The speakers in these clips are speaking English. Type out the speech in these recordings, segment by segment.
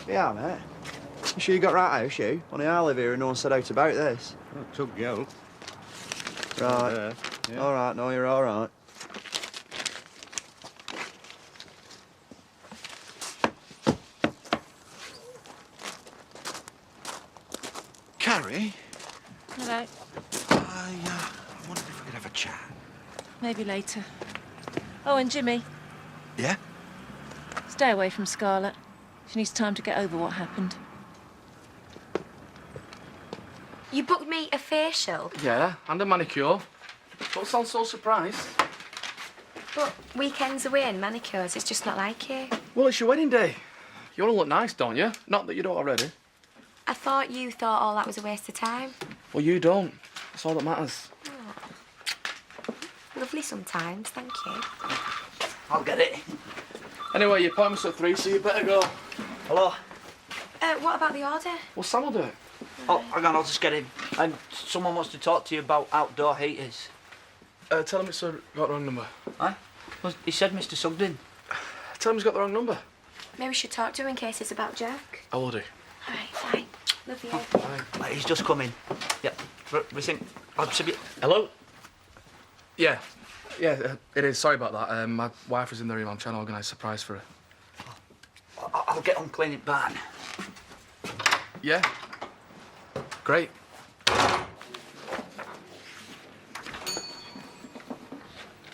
Yeah, mate. You sure you got right house, you? Only I live here and no one said out about this. Oh, took you. Right. Yeah. All right, no, you're all right. Carrie? Hello. I wondered if we could have a chat. Maybe later. Oh, and Jimmy, Yeah? stay away from Scarlett. She needs time to get over what happened. You booked me a facial, Yeah, and a manicure. Don't sound so surprised. but weekends away and manicures, it's just not like you. Well, it's your wedding day. You want to look nice, don't you? Not that you don't already. I thought you thought all that was a waste of time. Well, you don't. That's all that matters. Lovely sometimes, thank you. I'll get it. Anyway, your appointment's at 3, so you better go. Hello? What about the order? Well, Sam will do it. Oh, hang on, I'll just get him. And someone wants to talk to you about outdoor heaters. Tell him it's got the wrong number. Huh? Well, he said Mr. Sugden. Tell him he's got the wrong number. Maybe we should talk to him in case it's about Jack. I will do. All right, fine. Love you. Bye. He's just come in. Yep. We think... Hello? Yeah. Yeah, it is. Sorry about that. My wife was in the room. I'm trying to organise a surprise for her. I'll get on cleaning barn. Yeah? Great.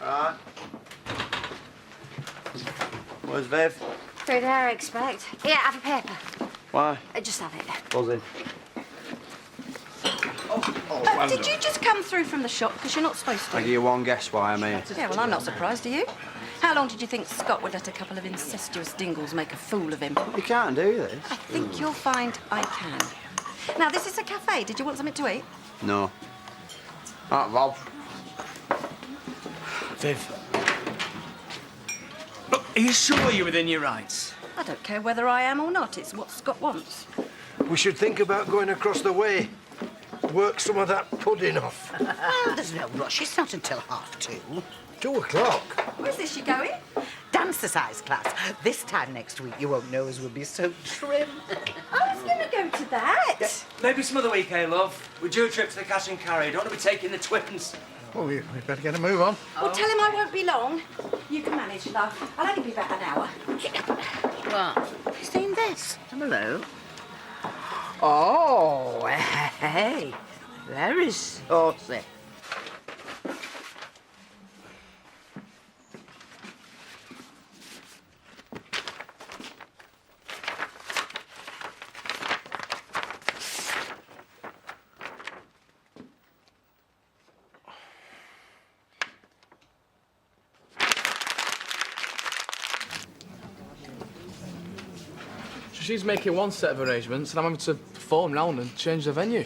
Alright. Where's Viv? Through there, I expect. Yeah, have a paper. Why? Just have it. Buzzing. Did you just come through from the shop? Because you're not supposed to. I'll give you one guess why I'm here. Yeah, well, I'm not surprised, are you? How long did you think Scott would let a couple of incestuous dingles make a fool of him? You can't do this. I think you'll find I can. Now, this is a cafe. Did you want something to eat? No. Rob. Viv. Look, are you sure you're within your rights? I don't care whether I am or not. It's what Scott wants. We should think about going across the way. Work some of that pudding off. Oh, there's no rush. It's not until 2:30. 2 o'clock. Where's this you going? Dancercise class. This time next week, your nose will be so trim. I was going to go to that. Maybe some other week, eh, love? We're due a trip to the cash and carry. Don't want to be taking the twins. Well, we better get a move on. Well, tell him I won't be long. You can manage, love. I'll only be about an hour. What? You seen this? Hello. Oh, hey. Very saucy. She's making one set of arrangements, and I'm having to phone round and change the venue.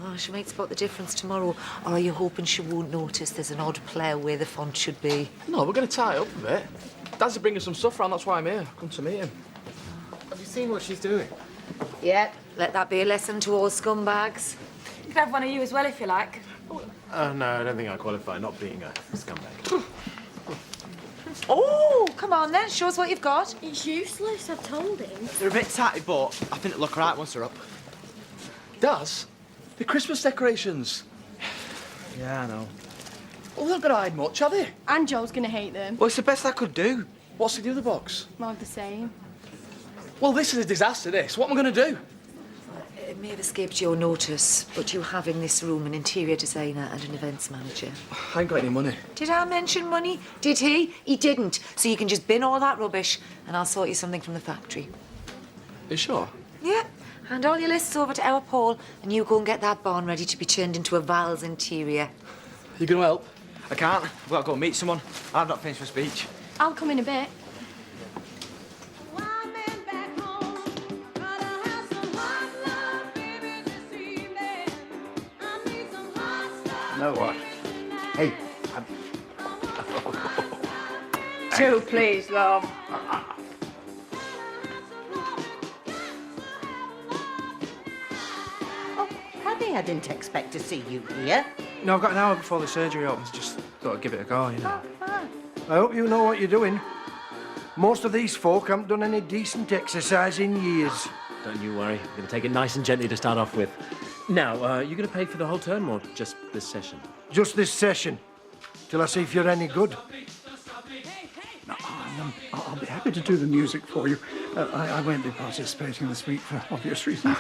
Oh, she might spot the difference tomorrow. Or are you hoping she won't notice there's an odd player where the font should be? No, we're going to tie it up a bit. Dad's bringing some stuff round, that's why I'm here. I've come to meet him. Have you seen what she's doing? Yeah, let that be a lesson to all scumbags. You could have one of you as well if you like. No, I don't think I qualify, not being a scumbag. Oh, come on then, show us what you've got. It's useless, I've told him. They're a bit tatty, but I think it'll look right once they're up. Daz? The Christmas decorations. Yeah, I know. Well, they're not going to hide much, are they? And Joel's gonna hate them. Well, it's the best I could do. What's in the other box? More of the same. Well, this is a disaster, this. What am I going to do? It may have escaped your notice, but you have in this room an interior designer and an events manager. I ain't got any money. Did I mention money? Did he? He didn't. So you can just bin all that rubbish and I'll sort you something from the factory. You sure? Yeah. Hand all your lists over to our Paul and you go and get that barn ready to be turned into a Val's interior. You going to help? I can't. I've got to go meet someone. I've not finished my speech. I'll come in a bit. No what? Hey, Two, please, love. Oh, Paddy, I didn't expect to see you here. No, I've got an hour before the surgery opens. Just thought I'd give it a go, you know. Oh, fine. I hope you know what you're doing. Most of these folk haven't done any decent exercise in years. Don't you worry. I'm going to take it nice and gently to start off with. Now, you going to pay for the whole term or just this session? Just this session, till I see if you're any good. No, I'll be happy to do the music for you. I won't be participating this week for obvious reasons.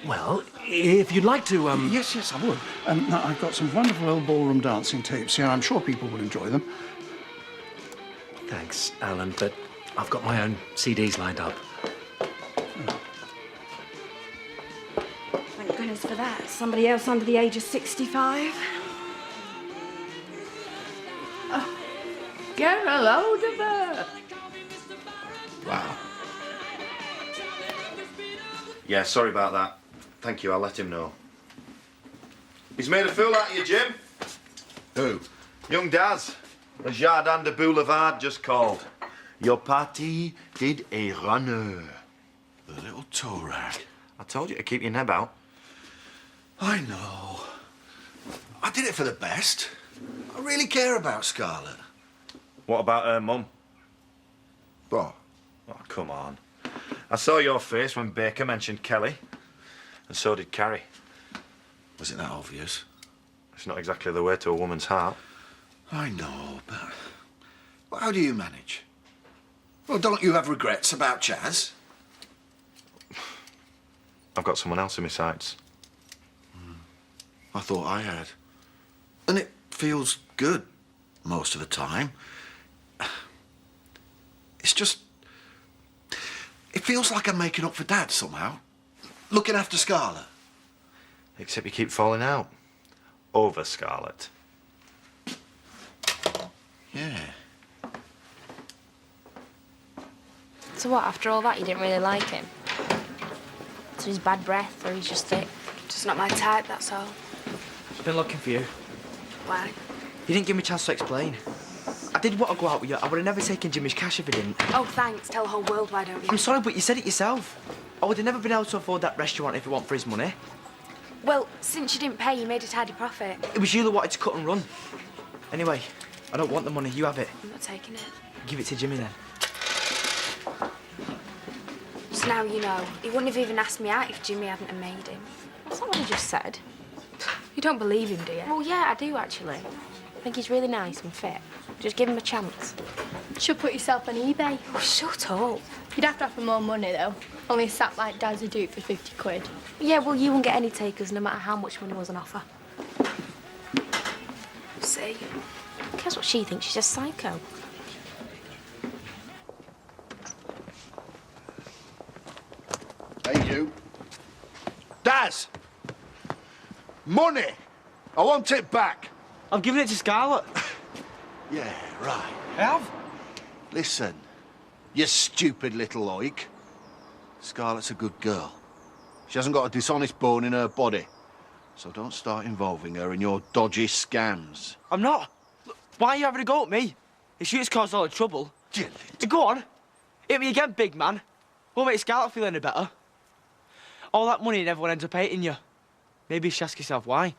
Well, if you'd like to, Yes, I would. I've got some wonderful old ballroom dancing tapes here. I'm sure people will enjoy them. Thanks, Alan, but I've got my own CDs lined up. Thank goodness for that. Somebody else under the age of 65. Get a load of her. Wow. Yeah, sorry about that. Thank you, I'll let him know. He's made a fool out of you, Jim. Who? Young Daz. The Jardin de Boulevard just called. Your party did a runner. The little toe rag. I told you to keep your neb out. I know. I did it for the best. I really care about Scarlett. What about her mum? What? Oh, come on. I saw your face when Baker mentioned Kelly. And so did Carrie. Was it that obvious? It's not exactly the way to a woman's heart. I know, but... Well, how do you manage? Well, don't you have regrets about Chaz? I've got someone else in my sights. I thought I had. And it feels good most of the time. It's just... It feels like I'm making up for Dad somehow. Looking after Scarlett. Except you keep falling out. Over Scarlett. Yeah. So what, after all that, you didn't really like him? So he's bad breath, or he's just thick? Just not my type, that's all. I've been looking for you. Why? You didn't give me a chance to explain. I did want to go out with you. I would have never taken Jimmy's cash if I didn't. Oh, thanks. Tell the whole world, why don't you? I'm sorry, but you said it yourself. I would have never been able to afford that restaurant if it weren't for his money. Well, since you didn't pay, you made a tidy profit. It was you that wanted to cut and run. Anyway, I don't want the money. You have it. I'm not taking it. Give it to Jimmy then. So now you know. He wouldn't have even asked me out if Jimmy hadn't have made him. That's not what he just said. You don't believe him, do you? Well, yeah, I do, actually. I think he's really nice and fit. Just give him a chance. Should put yourself on eBay. Oh, shut up. You'd have to offer more money, though. Only a sap like Dad's would do it for 50 quid. Yeah, well, you won't get any takers no matter how much money was on offer. See? Who cares what she thinks? She's a psycho. Hey, you. Daz! Money! I want it back. I'm giving it to Scarlett. Yeah, right. I have? Listen, you stupid little oik. Scarlett's a good girl. She hasn't got a dishonest bone in her body. So don't start involving her in your dodgy scams. I'm not. Look, why are you having a go at me? It's you that's caused all the trouble. Go on. Hit me again, big man. Won't make Scarlett feel any better. All that money and everyone ends up hating you. Maybe you should ask yourself why.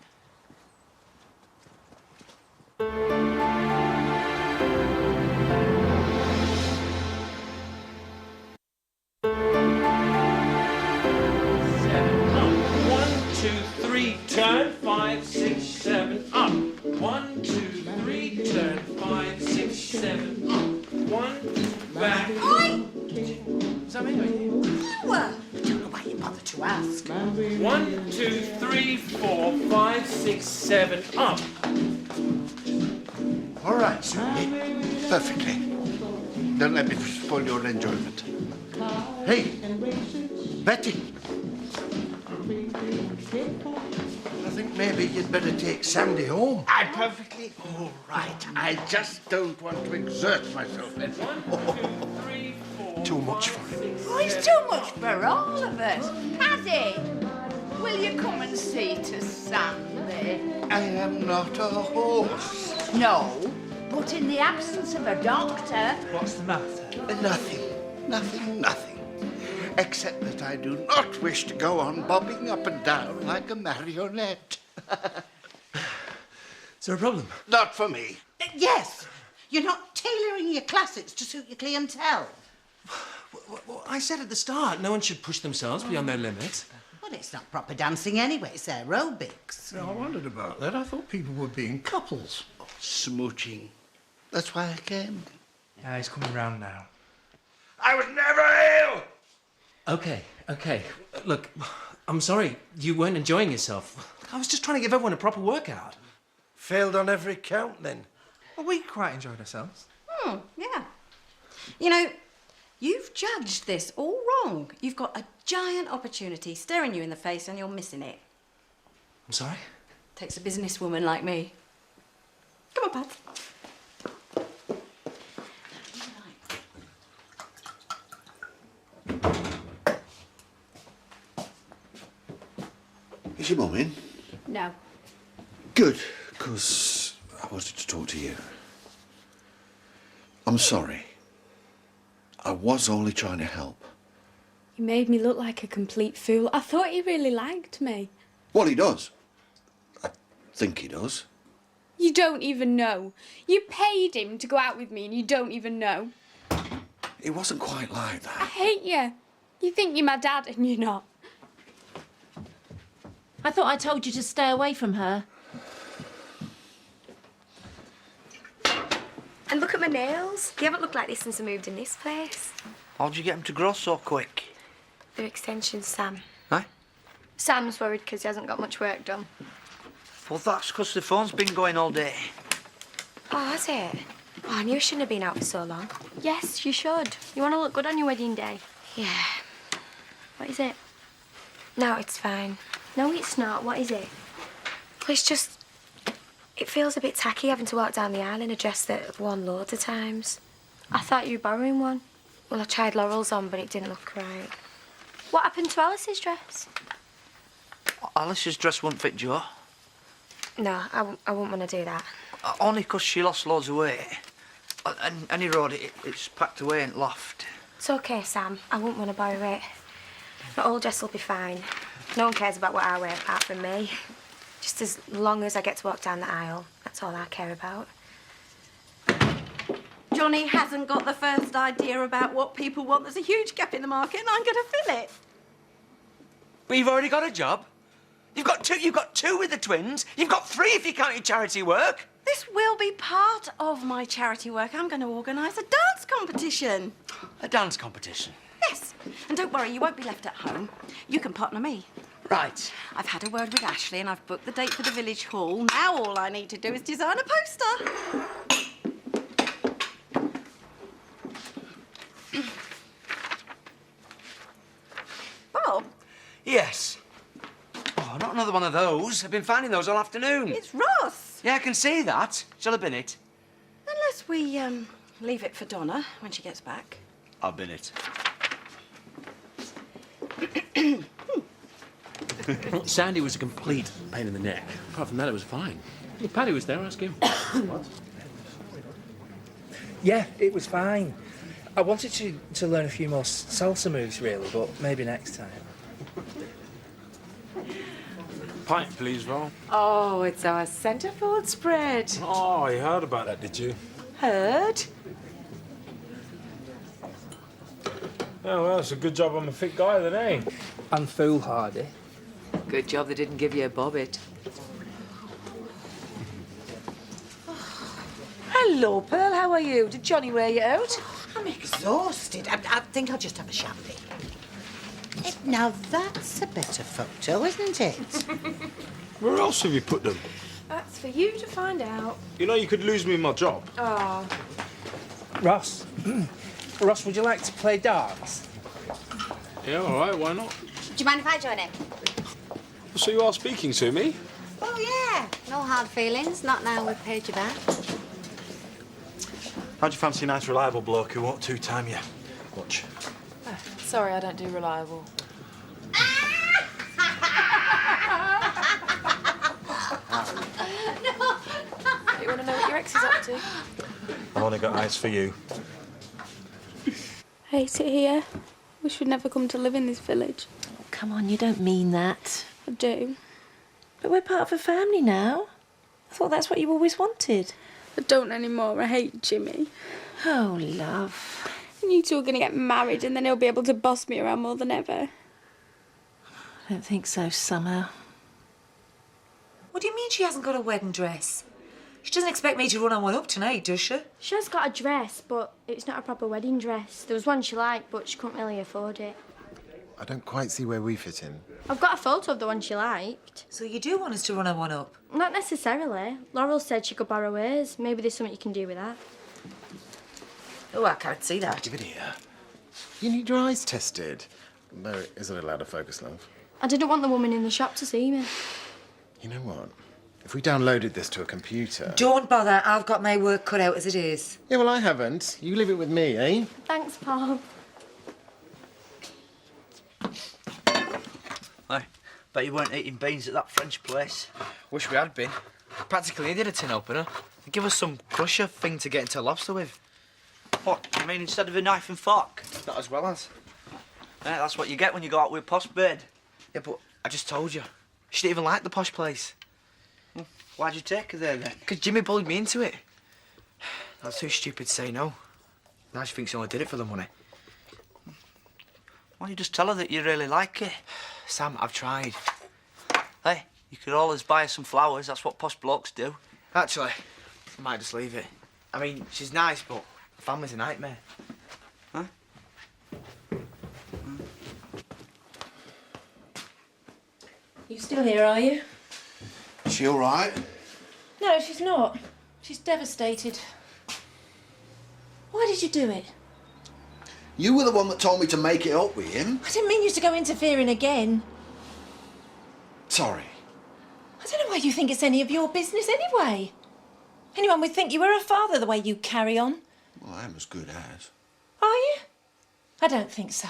Turn 5, 6, 7 up. 1, 2, 3. Turn 5, 6, 7 up. 1 back. Oi! Is that me? I don't know why you bother to ask. 1, 2, 3, 4, 5, 6, 7 up. All right, Susie. Perfectly. Don't let me spoil your enjoyment. Hey, Betty. I think maybe you'd better take Sandy home. I'm perfectly all right. I just don't want to exert myself any more. Too much for him. Oh, it's too much for all of us. Paddy, will you come and see to Sandy? I am not a horse. No, but in the absence of a doctor... What's the matter? Nothing. Except that I do not wish to go on bobbing up and down like a marionette. Is there a problem? Not for me. Yes, You're not tailoring your classics to suit your clientele. Well, I said at the start, no one should push themselves beyond their limit. Well, it's not proper dancing anyway, it's aerobics. Yeah, I wondered about that. I thought people were being couples. Oh, smooching. That's why I came. Yeah, he's coming round now. I was never ill! Okay. Look, I'm sorry you weren't enjoying yourself. I was just trying to give everyone a proper workout. Failed on every count, then. Well, we quite enjoyed ourselves. Yeah. You know, you've judged this all wrong. You've got a giant opportunity staring you in the face and you're missing it. I'm sorry? Takes a businesswoman like me. Come on, Pat. Is your mum in? No. Good, because I wanted to talk to you. I'm sorry. I was only trying to help. You made me look like a complete fool. I thought he really liked me. Well, he does. I think he does. You don't even know. You paid him to go out with me and you don't even know. It wasn't quite like that. I hate you. You think you're my dad and you're not. I thought I told you to stay away from her. And look at my nails. They haven't looked like this since I moved in this place. How'd you get them to grow so quick? They're extensions, Sam. Huh? Sam's worried because he hasn't got much work done. Well, that's because the phone's been going all day. Oh, has it? Oh, I knew I shouldn't have been out for so long. Yes, you should. You want to look good on your wedding day. Yeah. What is it? No, it's fine. No, it's not. What is it? Well, it's just... It feels a bit tacky having to walk down the aisle in a dress that I've worn loads of times. I thought you were borrowing one. Well, I tried Laurel's on, but it didn't look right. What happened to Alice's dress? Alice's dress won't fit Joe. No, I wouldn't want to do that. Only because she lost loads of weight. And any road, it's packed away in the loft. It's okay, Sam. I wouldn't want to borrow it. My old dress will be fine. No one cares about what I wear apart from me. Just as long as I get to walk down the aisle, that's all I care about. Johnny hasn't got the first idea about what people want. There's a huge gap in the market and I'm going to fill it. But you've already got a job. You've got two with the twins. You've got 3 if you count your charity work. This will be part of my charity work. I'm going to organise a dance competition. A dance competition? Yes. And don't worry, you won't be left at home. You can partner me. Right. I've had a word with Ashley and I've booked the date for the village hall. Now all I need to do is design a poster. Bob? Yes. Oh, not another one of those. I've been finding those all afternoon. It's Ross. Yeah, I can see that. Shall I bin it? Unless we, leave it for Donna when she gets back. I'll bin it. Sandy was a complete pain in the neck. Apart from that, it was fine. If Paddy was there, ask him. What? Yeah, it was fine. I wanted to learn a few more salsa moves, really, but maybe next time. Pint, please, Val. Oh, it's our centrefold spread. Oh, you heard about that, did you? Heard? Oh, well, it's a good job I'm a fit guy then, eh? And foolhardy. Good job they didn't give you a bobbit. Hello, Pearl, how are you? Did Johnny wear you out? I'm exhausted. I think I'll just have a shandy. Now that's a better photo, isn't it? Where else have you put them? That's for you to find out. You know you could lose me my job. Oh. Ross. Ross, would you like to play darts? Yeah, all right, why not? Do you mind if I join in? So you are speaking to me? Oh, yeah. No hard feelings. Not now we've paid you back. How'd you fancy a nice, reliable bloke who won't two-time you? Watch. Sorry, I don't do reliable. You want to know what your ex is up to? I've only got eyes for you. Hate it here. Wish we'd never come to live in this village. Oh, come on, you don't mean that. I do. But we're part of a family now. I thought that's what you always wanted. I don't anymore. I hate Jimmy. Oh, love. And you two are going to get married and then he'll be able to boss me around more than ever. I don't think so, Summer. What do you mean she hasn't got a wedding dress? She doesn't expect me to run on one up tonight, does she? She has got a dress, but it's not a proper wedding dress. There was one she liked, but she couldn't really afford it. I don't quite see where we fit in. I've got a photo of the one she liked. So you do want us to run on one up? Not necessarily. Laurel said she could borrow hers. Maybe there's something you can do with that. Oh, I can't see that. Give it here. You need your eyes tested. No, it is a little out of focus, love. I didn't want the woman in the shop to see me. You know what? If we downloaded this to a computer... Don't bother. I've got my work cut out as it is. Yeah, well, I haven't. You leave it with me, eh? Thanks, Paul. Hey, bet you weren't eating beans at that French place. Wish we had been. Practically needed a tin opener. They give us some crusher thing to get into lobster with. What, you mean instead of a knife and fork? Not as well as. Yeah, that's what you get when you go out with a posh bird. Yeah, but I just told you. She didn't even like the posh place. Why'd you take her there, then? Because Jimmy bullied me into it. I was too stupid to say no. Now she thinks she only did it for the money. Why don't you just tell her that you really like it? Sam, I've tried. Hey, you could always buy her some flowers. That's what posh blokes do. Actually, I might just leave it. I mean, she's nice, but the family's a nightmare. Huh? You still here, are you? Is she all right? No, she's not. She's devastated. Why did you do it? You were the one that told me to make it up with him. I didn't mean you to go interfering again. Sorry. I don't know why you think it's any of your business anyway. Anyone would think you were a father the way you carry on. Well, I am as good as. Are you? I don't think so.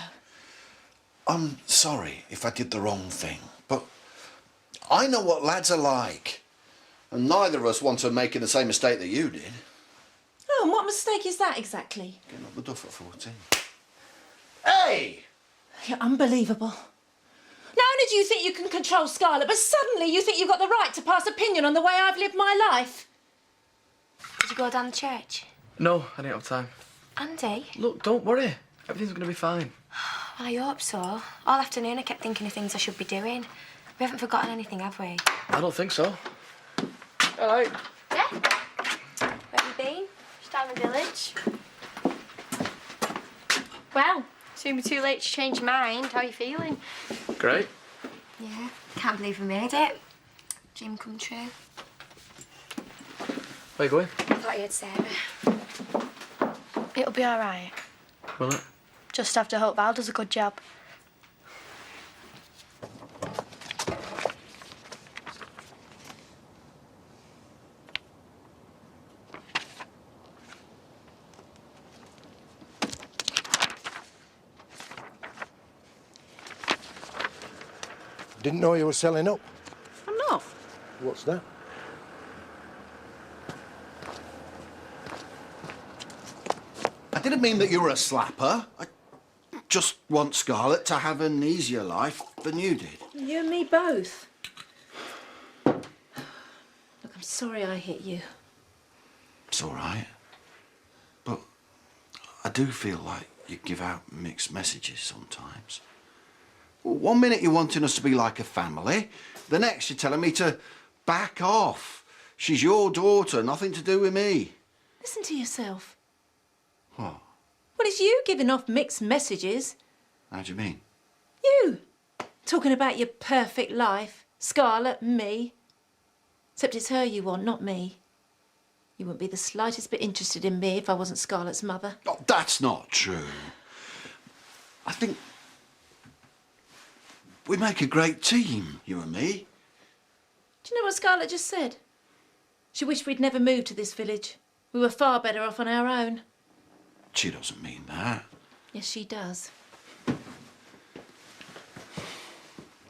I'm sorry if I did the wrong thing, but I know what lads are like. And neither of us want to make the same mistake that you did. Oh, and what mistake is that exactly? Getting up the duff at 14. Hey! You're unbelievable. Not only do you think you can control Scarlett, but suddenly you think you've got the right to pass opinion on the way I've lived my life. Did you go down the church? No, I didn't have time. Andy? Look, don't worry. Everything's going to be fine. Well, I hope so. All afternoon I kept thinking of things I should be doing. We haven't forgotten anything, have we? I don't think so. All right. Yeah? Where have you been? Just down the village. Well, soon be too late to change your mind. How are you feeling? Great. Yeah. Can't believe we made it. Dream come true. Where you going? I thought you'd Sarah. It'll be all right. Will it? Just have to hope Val does a good job. Didn't know you were selling up. I'm not. What's that? I didn't mean that you were a slapper. I just want Scarlett to have an easier life than you did. You and me both. Look, I'm sorry I hit you. It's all right. But I do feel like you give out mixed messages sometimes. Well, 1 minute you're wanting us to be like a family, the next you're telling me to back off. She's your daughter, nothing to do with me. Listen to yourself. What? What is you giving off mixed messages? How do you mean? You. Talking about your perfect life. Scarlett, me. Except it's her you want, not me. You wouldn't be the slightest bit interested in me if I wasn't Scarlett's mother. Oh, that's not true. I think we make a great team, you and me. Do you know what Scarlett just said? She wished we'd never moved to this village. We were far better off on our own. She doesn't mean that. Yes, she does.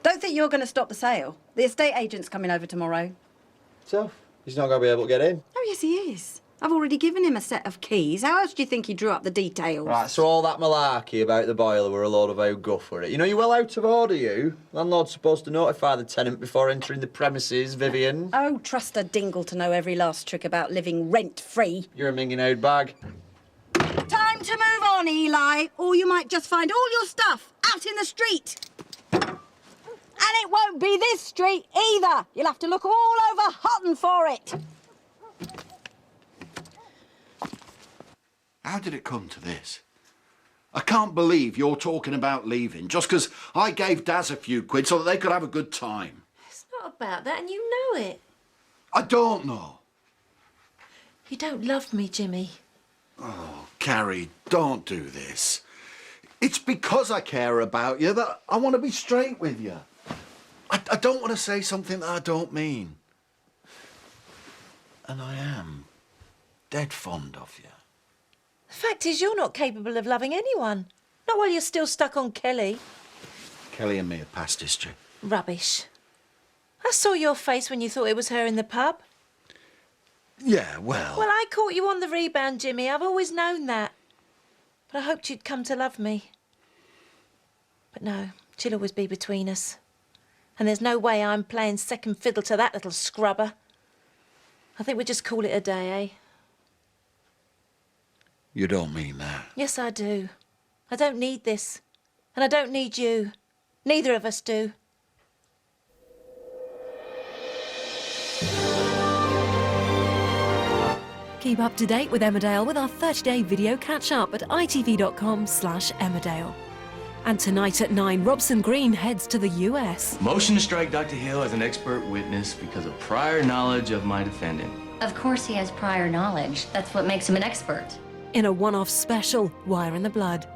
Don't think you're going to stop the sale. The estate agent's coming over tomorrow. So, he's not going to be able to get in? Oh, yes, he is. I've already given him a set of keys. How else do you think he drew up the details? Right, so all that malarkey about the boiler were a load of old guff, were it? You know, you're well out of order, you. Landlord's supposed to notify the tenant before entering the premises, Vivian. Oh, trust a dingle to know every last trick about living rent-free. You're a minging old bag. Time to move on, Eli, or you might just find all your stuff out in the street. And it won't be this street either. You'll have to look all over Hutton for it. How did it come to this? I can't believe you're talking about leaving just because I gave Daz a few quid so that they could have a good time. It's not about that, and you know it. I don't know. You don't love me, Jimmy. Oh, Carrie, don't do this. It's because I care about you that I want to be straight with you. I don't want to say something that I don't mean. And I am dead fond of you. The fact is, you're not capable of loving anyone. Not while you're still stuck on Kelly. Kelly and me are past history. Rubbish. I saw your face when you thought it was her in the pub. Yeah, well... Well, I caught you on the rebound, Jimmy. I've always known that. But I hoped you'd come to love me. But no, she'll always be between us. And there's no way I'm playing second fiddle to that little scrubber. I think we'll just call it a day, eh? You don't mean that. Yes, I do. I don't need this. And I don't need you. Neither of us do. Keep up to date with Emmerdale with our 30-day video catch-up at itv.com/Emmerdale. And tonight at 9, Robson Green heads to the US. Motion to strike Dr. Hill as an expert witness because of prior knowledge of my defendant. Of course he has prior knowledge. That's what makes him an expert. In a one-off special, Wire in the Blood.